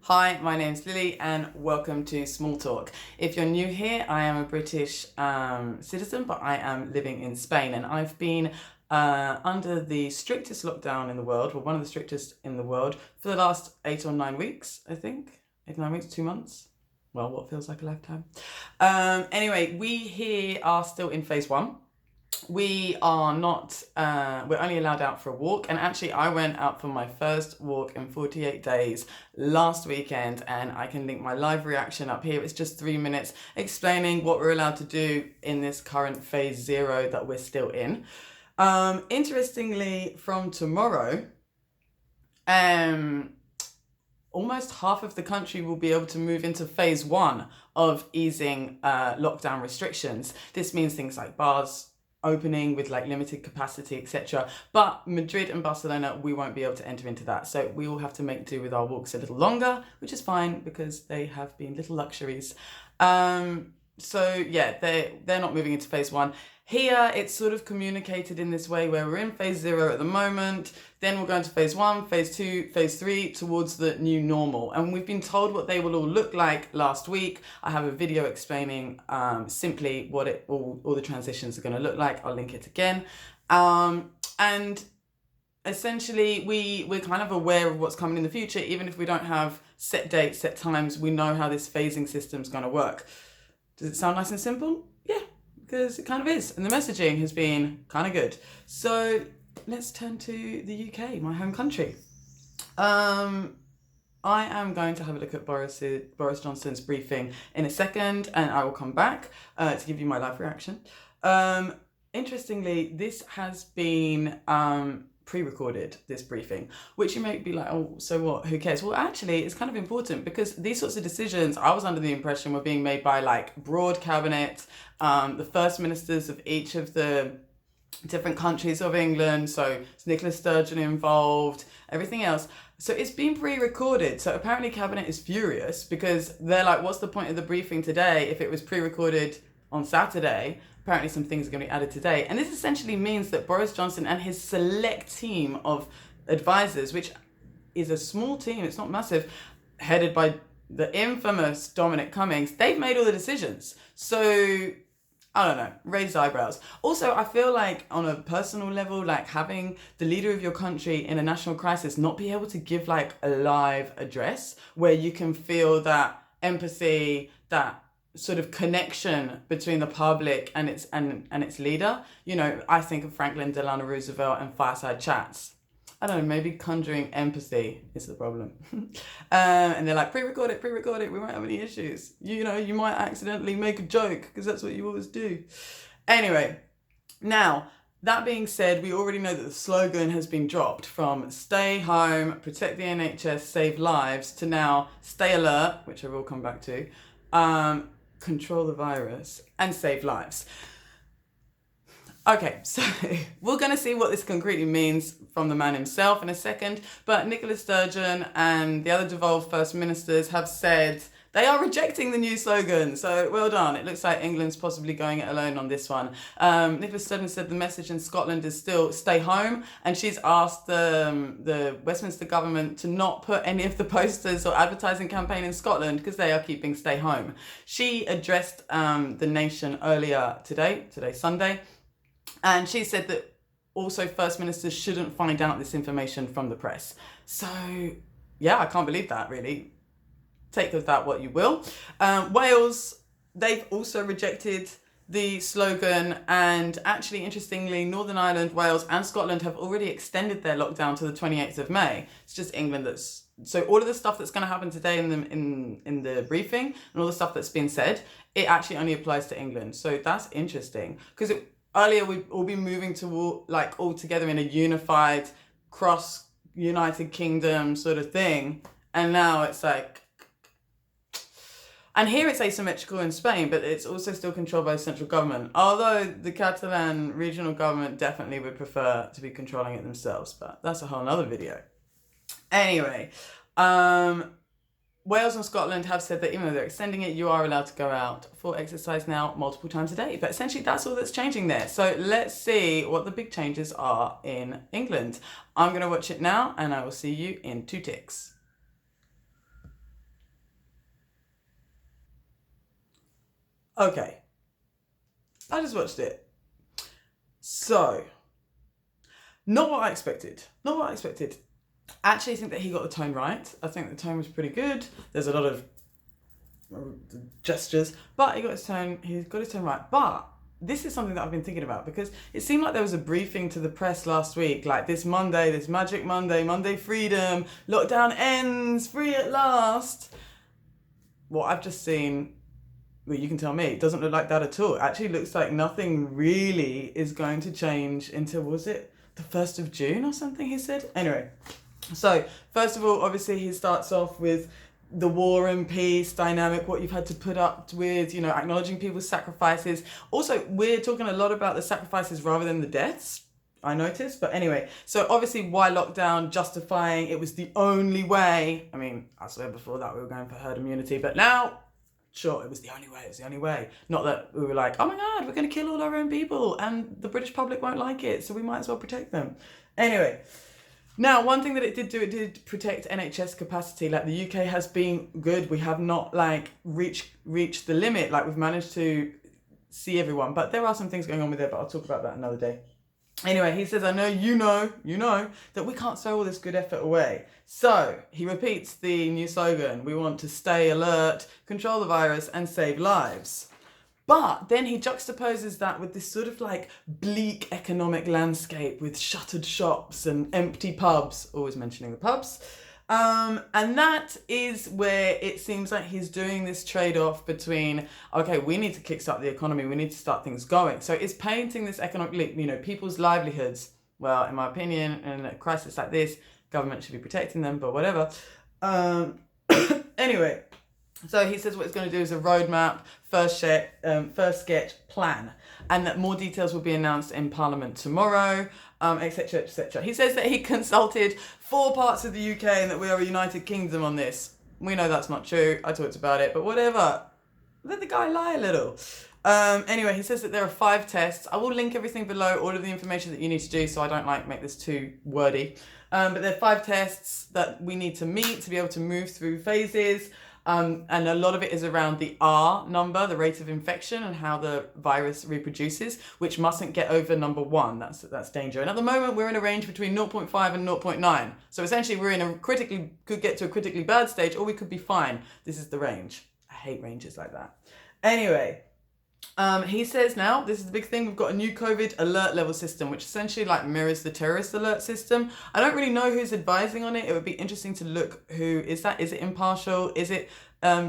Hi, my name's Lily and welcome to Small Talk. If you're new here, I am a British citizen, but I am living in Spain and I've been under the strictest lockdown in the world, well, one of the strictest in the world, for the last 8 or 9 weeks, I think. 8 or 9 weeks, 2 months. Well, what feels like a lifetime. Anyway, we here are still in phase one. We are not, we're only allowed out for a walk. And actually, I went out for my first walk in 48 days last weekend, and I can link my live reaction up here. It's just 3 minutes explaining what we're allowed to do in this current phase 0 that we're still in. Interestingly, from tomorrow, almost half of the country will be able to move into phase 1 of easing lockdown restrictions. This means things like bars opening with like limited capacity, etc. But Madrid and Barcelona, we won't be able to enter into that. So we will have to make do with our walks a little longer, which is fine because they have been little luxuries. So yeah, they're not moving into phase 1. Here, it's sort of communicated in this way where we're in phase 0 at the moment, then we'll go into phase 1, phase 2, phase 3 towards the new normal. And we've been told what they will all look like last week. I have a video explaining simply what all the transitions are going to look like. I'll link it again. And essentially, we're kind of aware of what's coming in the future. Even if we don't have set dates, set times, we know how this phasing system is going to work. Does it sound nice and simple? Yeah, because it kind of is. And the messaging has been kind of good. So let's turn to the UK, my home country. I am going to have a look at Boris Johnson's briefing in a second, and I will come back to give you my live reaction. Interestingly, this has been pre-recorded, this briefing, which you may be like, oh, so what, who cares? Well, actually, it's kind of important because these sorts of decisions, I was under the impression, were being made by like broad cabinet, the first ministers of each of the different countries of England. So it's Nicola Sturgeon involved, everything else. So it's been pre-recorded. So apparently cabinet is furious because they're like, what's the point of the briefing today if it was pre-recorded on Saturday? Apparently some things are going to be added today. And this essentially means that Boris Johnson and his select team of advisors, which is a small team, it's not massive, headed by the infamous Dominic Cummings, they've made all the decisions. So, I don't know, raised eyebrows. Also, I feel like on a personal level, like having the leader of your country in a national crisis not be able to give like a live address where you can feel that empathy, that sort of connection between the public and its leader. You know, I think of Franklin Delano Roosevelt and fireside chats. I don't know, maybe conjuring empathy is the problem. And they're like, pre-record it, we won't have any issues. You know, you might accidentally make a joke because that's what you always do. Anyway, now, that being said, we already know that the slogan has been dropped from stay home, protect the NHS, save lives, to now stay alert, which I will come back to, control the virus and save lives. Okay, so we're going to see what this concretely means from the man himself in a second, but Nicola Sturgeon and the other devolved first ministers have said they are rejecting the new slogan. So well done. It looks like England's possibly going it alone on this one. Nicola Sturgeon said the message in Scotland is still stay home, and she's asked the Westminster government to not put any of the posters or advertising campaign in Scotland because they are keeping stay home. She addressed the nation earlier today Sunday, and she said that also first ministers shouldn't find out this information from the press. So yeah, I can't believe that, really. Take of that what you will. Wales, they've also rejected the slogan, and actually, interestingly, Northern Ireland, Wales and Scotland have already extended their lockdown to the 28th of May. It's just England that's... So all of the stuff that's going to happen today in the briefing and all the stuff that's been said, it actually only applies to England. So that's interesting because earlier we'd all be moving to like all together in a unified cross-United Kingdom sort of thing. And now it's like... And here it's asymmetrical in Spain, but it's also still controlled by the central government. Although the Catalan regional government definitely would prefer to be controlling it themselves, but that's a whole other video. Anyway, Wales and Scotland have said that even though they're extending it, you are allowed to go out for exercise now multiple times a day. But essentially that's all that's changing there. So let's see what the big changes are in England. I'm going to watch it now and I will see you in 2 ticks. Okay. I just watched it. So, not what I expected. Not what I expected. I actually think that he got the tone right. I think the tone was pretty good. There's a lot of gestures, but he got his tone right. But this is something that I've been thinking about, because it seemed like there was a briefing to the press last week, like this Monday, this magic Monday, Monday freedom, lockdown ends, free at last. What I've just seen, well, you can tell me, it doesn't look like that at all. It actually looks like nothing really is going to change until, was it the 1st of June or something he said? Anyway, so first of all, obviously he starts off with the war and peace dynamic, what you've had to put up with, acknowledging people's sacrifices. Also, we're talking a lot about the sacrifices rather than the deaths, I noticed. But anyway, so obviously why lockdown, justifying it was the only way. I mean, I swear before that we were going for herd immunity, but now, sure, it was the only way. Not that we were like, oh my God, we're going to kill all our own people and the British public won't like it, so we might as well protect them. Anyway, now, one thing that it did protect NHS capacity. Like, the UK has been good. We have not reached the limit. Like, we've managed to see everyone, but there are some things going on with it, but I'll talk about that another day. Anyway, he says, I know you know that we can't throw all this good effort away. So he repeats the new slogan: we want to stay alert, control the virus, and save lives. But then he juxtaposes that with this sort of like bleak economic landscape with shuttered shops and empty pubs, always mentioning the pubs. And that is where it seems like he's doing this trade-off between, okay, we need to kickstart the economy, we need to start things going. So it's painting this economic, people's livelihoods. Well, in my opinion, in a crisis like this, government should be protecting them, but whatever. Anyway. So he says what he's going to do is a roadmap, first sketch, plan, and that more details will be announced in Parliament tomorrow, etc., etc. He says that he consulted 4 parts of the UK and that we are a United Kingdom on this. We know that's not true. I talked about it, but whatever. Let the guy lie a little. Anyway, he says that there are 5 tests. I will link everything below, all of the information that you need to do, so I don't make this too wordy. But there are 5 tests that we need to meet to be able to move through phases. And a lot of it is around the R number, the rate of infection, and how the virus reproduces, which mustn't get over number 1. That's danger. And at the moment, we're in a range between 0.5 and 0.9. So essentially, we're in could get to a critically bad stage, or we could be fine. This is the range. I hate ranges like that. Anyway, he says now, this is the big thing, we've got a new COVID alert level system, which essentially mirrors the terrorist alert system. I don't really know who's advising on it. It would be interesting to look who is that. Is it impartial? Is it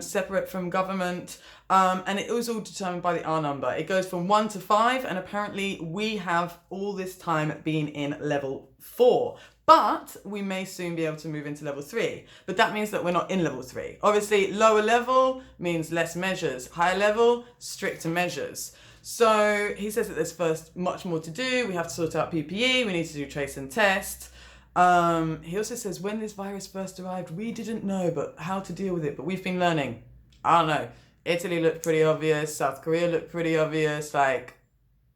separate from government? And it was all determined by the R number. It goes from 1 to 5, and apparently we have all this time been in level 4. But we may soon be able to move into level 3. But that means that we're not in level 3. Obviously, lower level means less measures. Higher level, stricter measures. So he says that there's first much more to do. We have to sort out PPE. We need to do trace and test. He also says when this virus first arrived, we didn't know but how to deal with it. But we've been learning. I don't know. Italy looked pretty obvious. South Korea looked pretty obvious.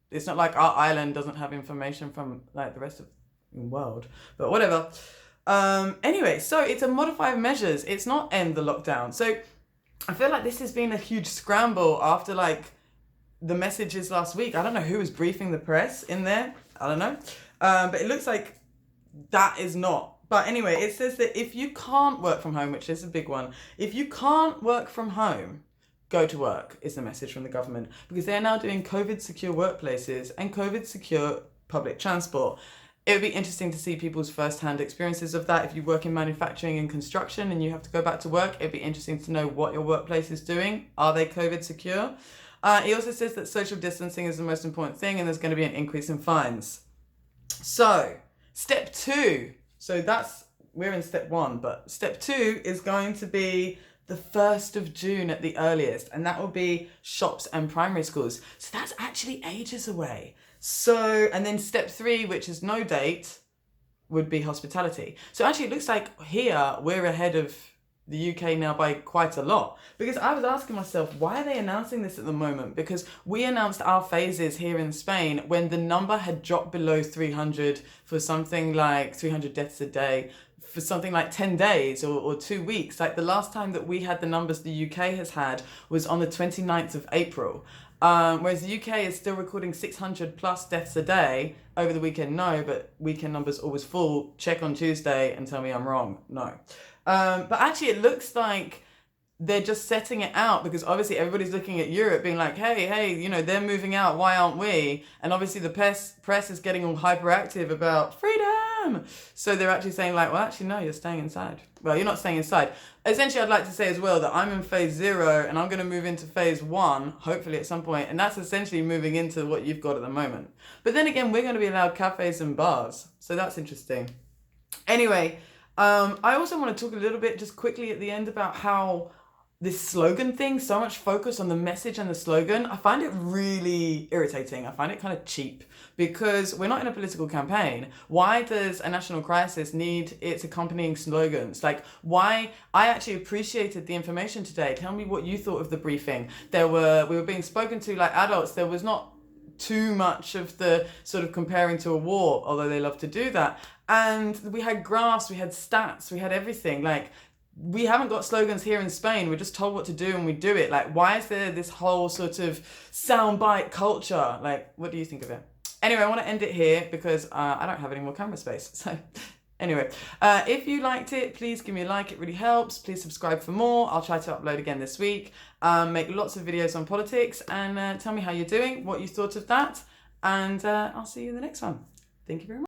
It's not like our island doesn't have information from the rest of world, but whatever. Anyway, so it's a modified measures. It's not end the lockdown. So I feel like this has been a huge scramble after the messages last week. I don't know who was briefing the press in there. I don't know. But it looks like that is not. But anyway, it says that if you can't work from home, which is a big one, if you can't work from home, go to work is the message from the government, because they're now doing COVID secure workplaces and COVID secure public transport. It would be interesting to see people's first-hand experiences of that. If you work in manufacturing and construction and you have to go back to work, it'd be interesting to know what your workplace is doing. Are they COVID secure? He also says that social distancing is the most important thing, and there's going to be an increase in fines. So, step 2. So we're in step 1, but step 2 is going to be the 1st of June at the earliest, and that will be shops and primary schools. So that's actually ages away. So, and then step 3, which is no date, would be hospitality. So actually it looks like here we're ahead of the UK now by quite a lot. Because I was asking myself, why are they announcing this at the moment? Because we announced our phases here in Spain when the number had dropped below 300 for something like 300 deaths a day for something like 10 days or 2 weeks. Like the last time that we had the numbers the UK has had was on the 29th of April. Whereas the UK is still recording 600 plus deaths a day. Over the weekend, no, but weekend numbers always full. Check on Tuesday and tell me I'm wrong. No. But actually it looks like they're just setting it out, because obviously everybody's looking at Europe being like, hey, you know, they're moving out, why aren't we? And obviously the press is getting all hyperactive about freedom. So they're actually saying like, well, actually, no, you're staying inside. Well, you're not staying inside. Essentially, I'd like to say as well that I'm in phase 0 and I'm going to move into phase 1, hopefully at some point. And that's essentially moving into what you've got at the moment. But then again, we're going to be allowed cafes and bars. So that's interesting. Anyway, I also want to talk a little bit just quickly at the end about how this slogan thing, so much focus on the message and the slogan, I find it really irritating. I find it kind of cheap, because we're not in a political campaign. Why does a national crisis need its accompanying slogans? Like, why? I actually appreciated the information today. Tell me what you thought of the briefing. We were being spoken to like adults. There was not too much of the sort of comparing to a war, although they love to do that. And we had graphs, we had stats, we had everything. Like, we haven't got slogans here in Spain. We're just told what to do and we do it. Like, why is there this whole sort of soundbite culture? Like, what do you think of it? Anyway, I want to end it here because I don't have any more camera space. So anyway, if you liked it, please give me a like. It really helps. Please subscribe for more. I'll try to upload again this week. Make lots of videos on politics, and tell me how you're doing, what you thought of that. And I'll see you in the next one. Thank you very much.